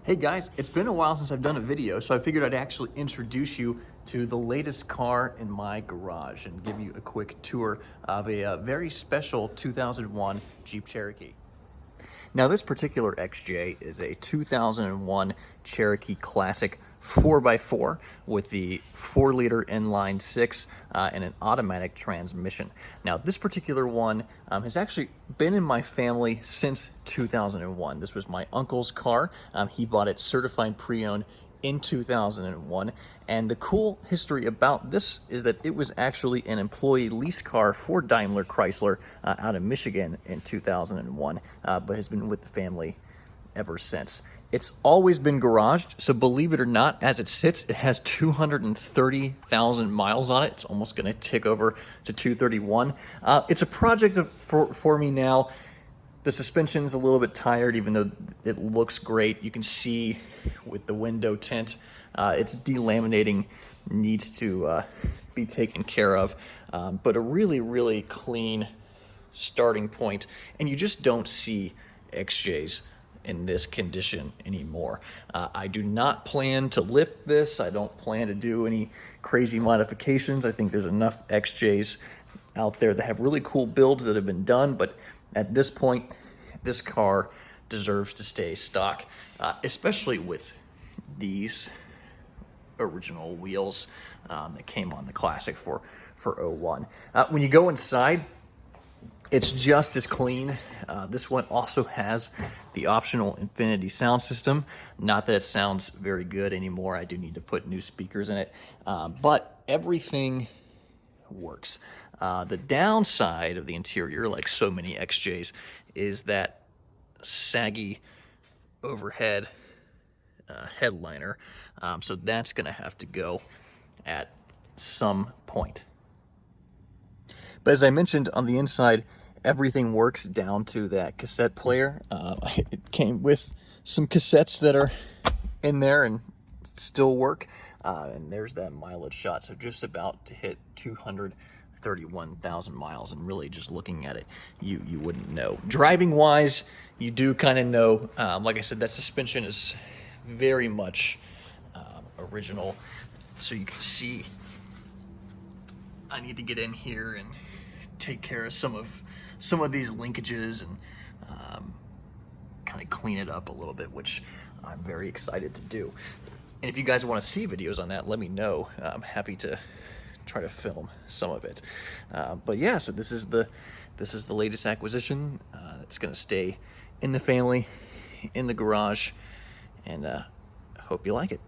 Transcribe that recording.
Hey guys, it's been a while since I've done a video, so I figured I'd actually introduce you to the latest car in my garage and give you a quick tour of a very special 2001 Jeep Cherokee. Now this particular XJ is a 2001 Cherokee Classic 4x4 with the 4-liter inline 6 and an automatic transmission. Now this particular one has actually been in my family since 2001. This was my uncle's car. He bought it certified pre-owned in 2001, and the cool history about this is that it was actually an employee lease car for DaimlerChrysler out of Michigan in 2001, but has been with the family ever since. It's always been garaged, so believe it or not, as it sits, it has 230,000 miles on it. It's almost going to tick over to 231. It's a project for me now. The suspension's a little bit tired, even though it looks great. You can see with the window tint, it's delaminating, needs to be taken care of. But a really, really clean starting point, and you just don't see XJs in this condition anymore. I do not plan to lift this. I don't plan to do any crazy modifications. I think there's enough XJs out there that have really cool builds that have been done, but at this point, this car deserves to stay stock, especially with these original wheels that came on the Classic for 01. When you go inside, it's just as clean. This one also has the optional Infinity sound system. Not that it sounds very good anymore. I do need to put new speakers in it, but everything works. The downside of the interior, like so many XJs, is that saggy overhead headliner. So that's going to have to go at some point. But as I mentioned, on the inside, everything works down to that cassette player. It came with some cassettes that are in there and still work. And there's that mileage shot. So just about to hit 231,000 miles. And really just looking at it, you wouldn't know. Driving wise, you do kind of know. Like I said, that suspension is very much original. So you can see I need to get in here and take care of some of these linkages and kind of clean it up a little bit, which I'm very excited to do. And if you guys want to see videos on that, let me know. I'm happy to try to film some of it. But yeah, so this is the latest acquisition. It's going to stay in the family, in the garage, and hope you like it.